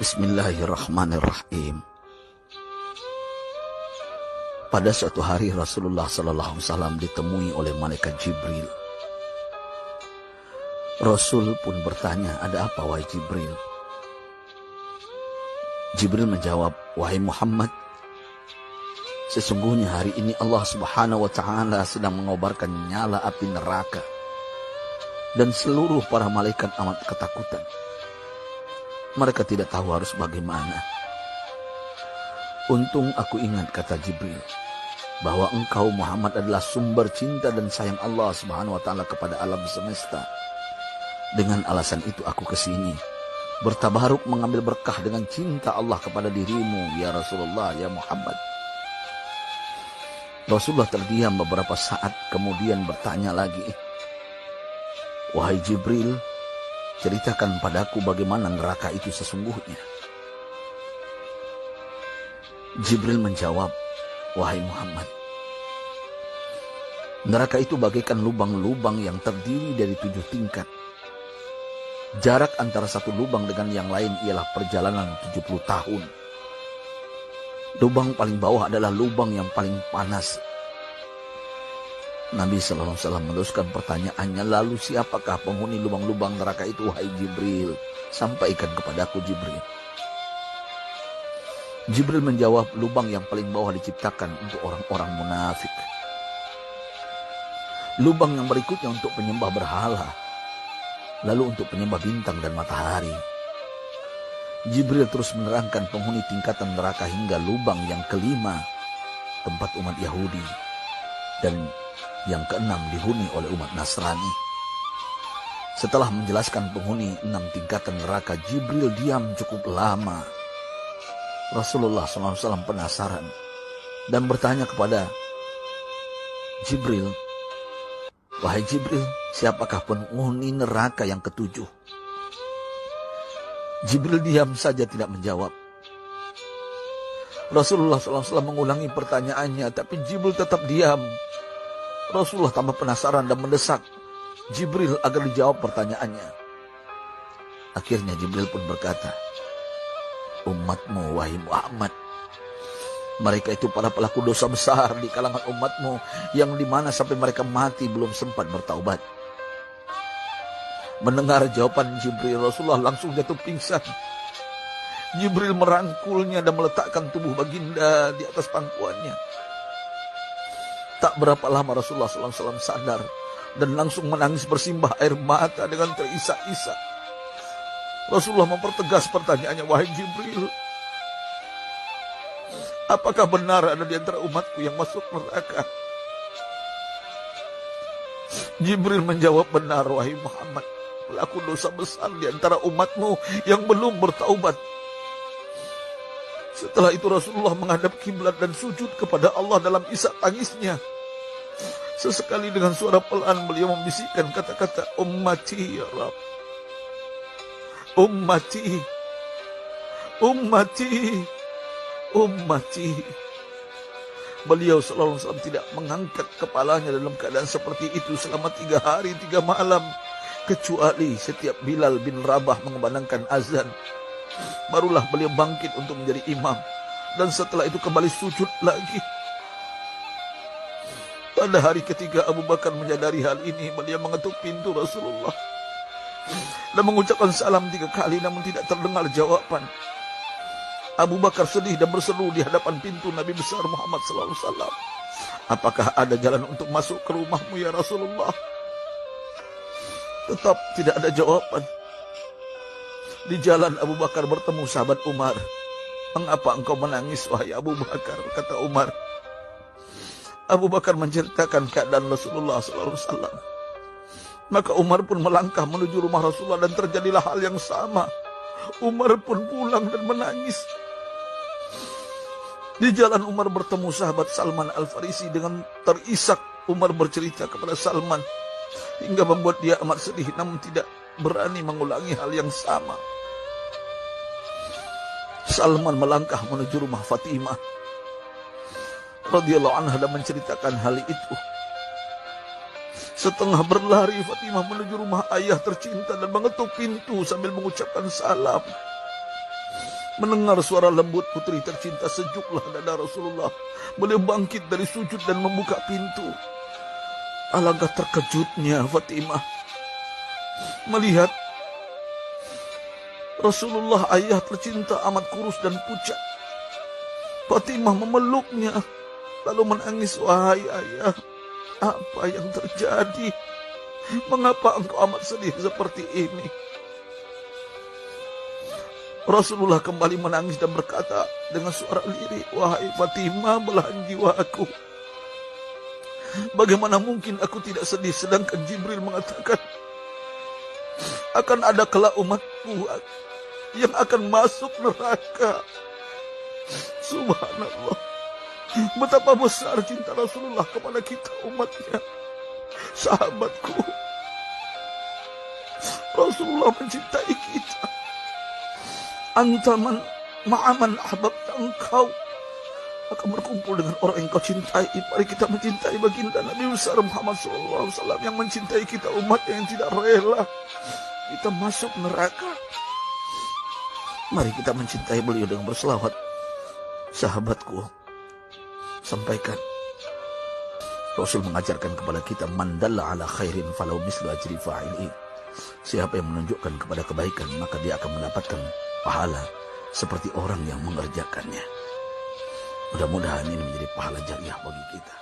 Bismillahirrahmanirrahim. Pada suatu hari Rasulullah SAW ditemui oleh malaikat Jibril. Rasul pun bertanya, "Ada apa wahai Jibril?" Jibril menjawab, "Wahai Muhammad, sesungguhnya hari ini Allah Subhanahu wa Ta'ala sedang mengobarkan nyala api neraka, dan seluruh para malaikat amat ketakutan. Mereka tidak tahu harus bagaimana. Untung aku ingat," kata Jibril, "bahwa engkau Muhammad adalah sumber cinta dan sayang Allah Subhanahu wa Ta'ala kepada alam semesta. Dengan alasan itu aku kesini, bertabaruk mengambil berkah dengan cinta Allah kepada dirimu, ya Rasulullah, ya Muhammad." Rasulullah terdiam beberapa saat, kemudian bertanya lagi, "Wahai Jibril, ceritakan padaku bagaimana neraka itu sesungguhnya." Jibril menjawab, "Wahai Muhammad, neraka itu bagaikan lubang-lubang yang terdiri dari 7 tingkat. Jarak antara satu lubang dengan yang lain ialah perjalanan 70 tahun. Lubang paling bawah adalah lubang yang paling panas." Nabi SAW meneruskan pertanyaannya, "Lalu siapakah penghuni lubang-lubang neraka itu, wahai Jibril? Sampaikan kepadaku, Jibril." Jibril menjawab, "Lubang yang paling bawah diciptakan untuk orang-orang munafik. Lubang yang berikutnya untuk penyembah berhala. Lalu untuk penyembah bintang dan matahari." Jibril terus menerangkan penghuni tingkatan neraka hingga lubang yang kelima, tempat umat Yahudi, dan yang keenam dihuni oleh umat Nasrani. Setelah menjelaskan penghuni 6 tingkatan neraka, Jibril diam cukup lama. Rasulullah SAW penasaran dan bertanya kepada Jibril, "Wahai Jibril, siapakah penghuni neraka yang ketujuh?" Jibril diam saja tidak menjawab. Rasulullah SAW mengulangi pertanyaannya, tapi Jibril tetap diam. Rasulullah tambah penasaran dan mendesak Jibril agar dijawab pertanyaannya. Akhirnya Jibril pun berkata, "Umatmu, wahai Muhammad, mereka itu para pelaku dosa besar di kalangan umatmu, yang dimana sampai mereka mati belum sempat bertaubat." Mendengar jawaban Jibril, Rasulullah langsung jatuh pingsan. Jibril merangkulnya dan meletakkan tubuh baginda di atas pangkuannya. Tak berapa lama Rasulullah SAW sadar dan langsung menangis bersimbah air mata dengan terisak-isak. Rasulullah mempertegas pertanyaannya, "Wahai Jibril, apakah benar ada di antara umatku yang masuk neraka?" Jibril menjawab, "Benar, wahai Muhammad, pelaku dosa besar di antara umatmu yang belum bertaubat." Setelah itu Rasulullah menghadap kiblat dan sujud kepada Allah dalam isak tangisnya. Sesekali dengan suara pelan beliau membisikkan kata-kata, "Ummati ya Rabb, ummati, ummati, ummati." Beliau SAW tidak mengangkat kepalanya dalam keadaan seperti itu selama 3 hari 3 malam. Kecuali setiap Bilal bin Rabah mengumandangkan azan, barulah beliau bangkit untuk menjadi imam. Dan setelah itu kembali sujud lagi. Pada hari ketiga Abu Bakar menyadari hal ini, beliau mengetuk pintu Rasulullah dan mengucapkan salam 3 kali, namun tidak terdengar jawaban. Abu Bakar sedih dan berseru di hadapan pintu Nabi besar Muhammad SAW, "Apakah ada jalan untuk masuk ke rumahmu ya Rasulullah?" Tetap tidak ada jawaban. Di jalan Abu Bakar bertemu sahabat Umar. "Mengapa engkau menangis, wahai Abu Bakar?" kata Umar. Abu Bakar menceritakan keadaan Rasulullah SAW. Maka Umar pun melangkah menuju rumah Rasulullah dan terjadilah hal yang sama. Umar pun pulang dan menangis. Di jalan Umar bertemu sahabat Salman Al-Farisi. Dengan terisak Umar bercerita kepada Salman hingga membuat dia amat sedih, namun tidak berani mengulangi hal yang sama. Salman melangkah menuju rumah Fatimah radhiyallahu anha dan menceritakan hal itu. Setengah berlari Fatimah menuju rumah ayah tercinta dan mengetuk pintu sambil mengucapkan salam. Mendengar suara lembut putri tercinta, sejuklah dada Rasulullah. Beliau bangkit dari sujud dan membuka pintu. Alangkah terkejutnya Fatimah melihat Rasulullah, ayah tercinta, amat kurus dan pucat. Fatimah memeluknya lalu menangis. Wahai ayah, apa yang terjadi? Mengapa engkau amat sedih seperti ini? Rasulullah kembali menangis dan berkata dengan suara lirih, wahai Fatimah, belahan jiwaku, bagaimana mungkin aku tidak sedih sedangkan Jibril mengatakan akan ada kelak umatku yang akan masuk neraka. Subhanallah, betapa besar cinta Rasulullah kepada kita umatnya. Sahabatku, Rasulullah mencintai kita. Antaman ma'aman ahbabta, engkau akan berkumpul dengan orang yang kau cintai. Mari kita mencintai baginda Nabi besar Muhammad SAW yang mencintai kita, umat yang tidak rela kita masuk neraka. Mari kita mencintai beliau dengan berselawat. Sahabatku, sampaikan, Rasul mengajarkan kepada kita, man dalla ala khairin falau mislu ajri fa'ili. Siapa yang menunjukkan kepada kebaikan, maka dia akan mendapatkan pahala seperti orang yang mengerjakannya. Mudah-mudahan ini menjadi pahala jariah bagi kita.